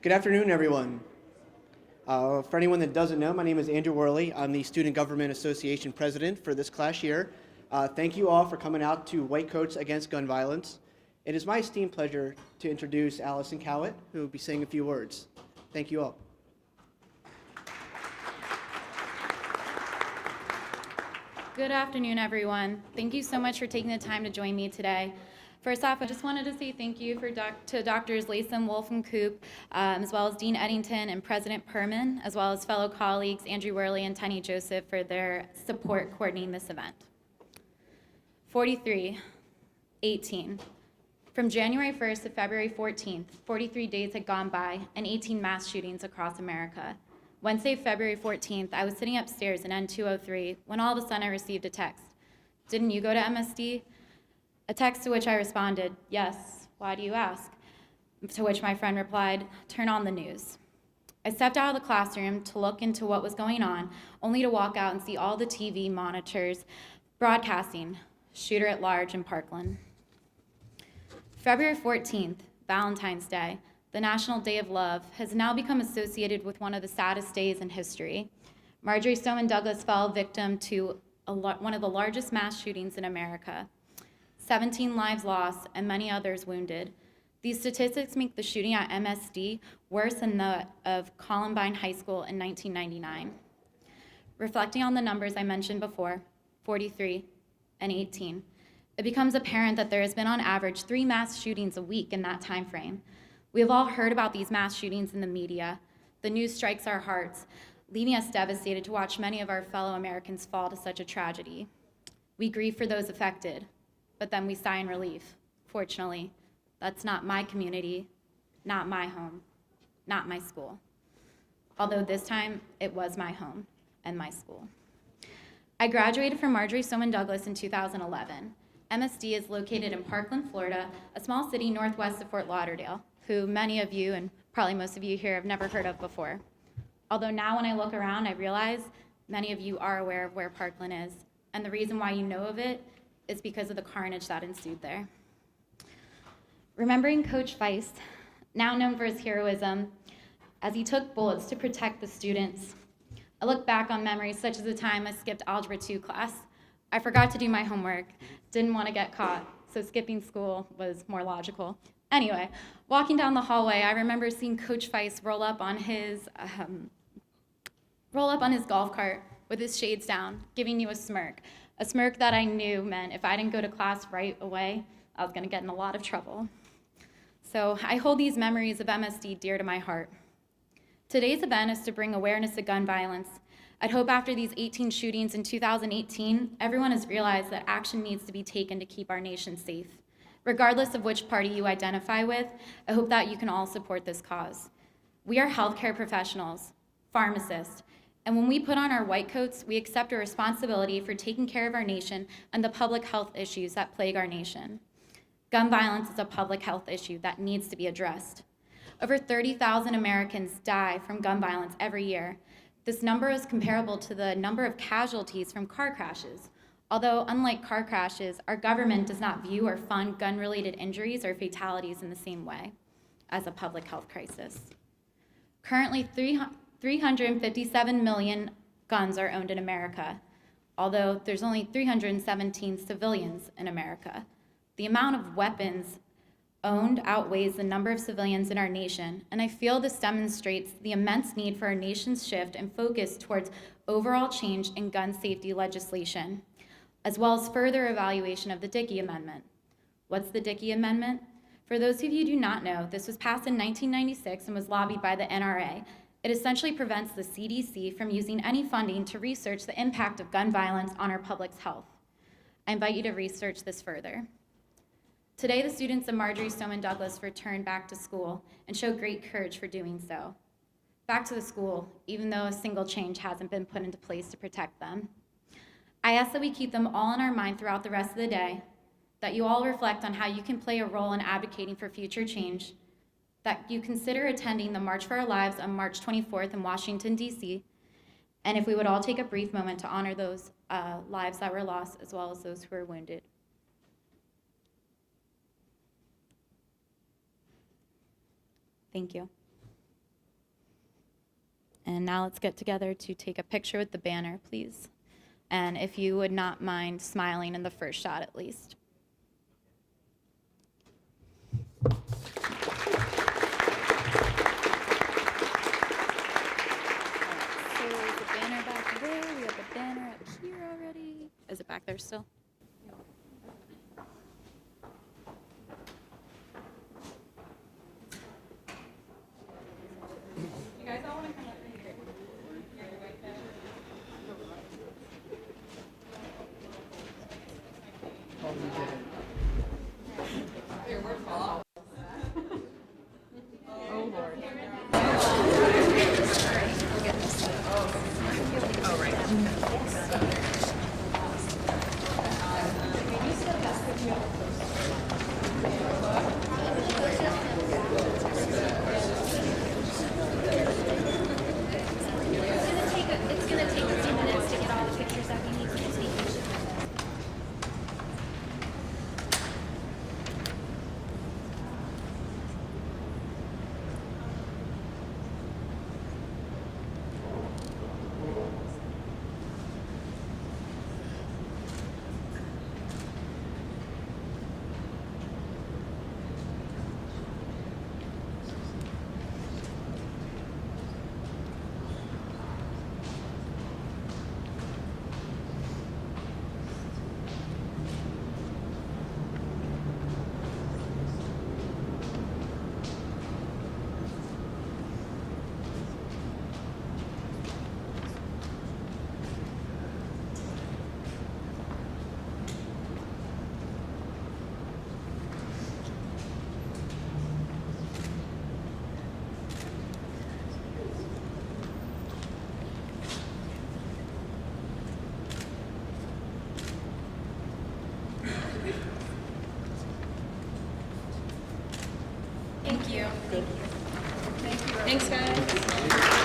Good afternoon, everyone. For anyone that doesn't know, my name is Andrew Worley. I'm the Student Government Association president for this class year. Thank you all for coming out to White Coats Against Gun Violence. It is my esteemed pleasure to introduce Allison Cowett, who will be saying a few words. Thank you all. Good afternoon, everyone. Thank you so much for taking the time to join me today. First off, I just wanted to say thank you to Drs. Layson-Wolf and Coop, as well as Dean Eddington and President Perman, as well as fellow colleagues Andrew Worley and Tenny Joseph for their support coordinating this event. 43, 18. From January 1st to February 14th, 43 days had gone by and 18 mass shootings across America. Wednesday, February 14th, I was sitting upstairs in N203 when all of a sudden I received a text. "Didn't you go to MSD?" A text to which I responded, "Yes, why do you ask?" To which my friend replied, "Turn on the news." I stepped out of the classroom to look into what was going on, only to walk out and see all the TV monitors broadcasting, "Shooter at large in Parkland." February 14th, Valentine's Day, the National Day of Love, has now become associated with one of the saddest days in history. Marjory Stoneman Douglas fell victim to one of the largest mass shootings in America. 17 lives lost and many others wounded. These statistics make the shooting at MSD worse than that of Columbine High School in 1999. Reflecting on the numbers I mentioned before, 43 and 18, it becomes apparent that there has been on average 3 mass shootings a week in that time frame. We have all heard about these mass shootings in the media. The news strikes our hearts, leaving us devastated to watch many of our fellow Americans fall to such a tragedy. We grieve for those affected, but then we sigh in relief. Fortunately, that's not my community, not my home, not my school. Although this time, it was my home and my school. I graduated from Marjory Stoneman Douglas in 2011. MSD is located in Parkland, Florida, a small city northwest of Fort Lauderdale, who many of you, and probably most of you here, have never heard of before. Although now when I look around, I realize many of you are aware of where Parkland is, and the reason why you know of it is because of the carnage that ensued there. Remembering Coach Feist, now known for his heroism, as he took bullets to protect the students, I look back on memories such as the time I skipped Algebra 2 class. I forgot to do my homework, didn't want to get caught, so skipping school was more logical. Anyway, walking down the hallway, I remember seeing Coach Feist roll up on his golf cart with his shades down, giving you a smirk that I knew meant if I didn't go to class right away, I was going to get in a lot of trouble. So I hold these memories of MSD dear to my heart. Today's event is to bring awareness to gun violence. I'd hope after these 18 shootings in 2018, everyone has realized that action needs to be taken to keep our nation safe. Regardless of which party you identify with, I hope that you can all support this cause. We are healthcare professionals, pharmacists, and when we put on our white coats, we accept a responsibility for taking care of our nation and the public health issues that plague our nation. Gun violence is a public health issue that needs to be addressed. Over 30,000 Americans die from gun violence every year. This number is comparable to the number of casualties from car crashes. Although, unlike car crashes, our government does not view or fund gun-related injuries or fatalities in the same way as a public health crisis. Currently, 357 million guns are owned in America, although there's only 317 civilians in America. The amount of weapons owned outweighs the number of civilians in our nation, and I feel this demonstrates the immense need for our nation's shift and focus towards overall change in gun safety legislation, as well as further evaluation of the Dickey Amendment. What's the Dickey Amendment? For those of you who do not know, this was passed in 1996 and was lobbied by the NRA. It essentially prevents the CDC from using any funding to research the impact of gun violence on our public's health. I invite you to research this further. Today, the students of Marjory Stoneman Douglas returned back to school and show great courage for doing so. Back to the school, even though a single change hasn't been put into place to protect them. I ask that we keep them all in our mind throughout the rest of the day, that you all reflect on how you can play a role in advocating for future change, that you consider attending the March for Our Lives on March 24th in Washington, D.C., and if we would all take a brief moment to honor those lives that were lost as well as those who were wounded. Thank you. And now let's get together to take a picture with the banner, please. And if you would not mind smiling in the first shot at least. So the banner back there, we have the banner up here already. Is it back there still? You guys all want to come up here? It's gonna take a few minutes to get all the pictures that we need to take. Thank you. Thanks, guys.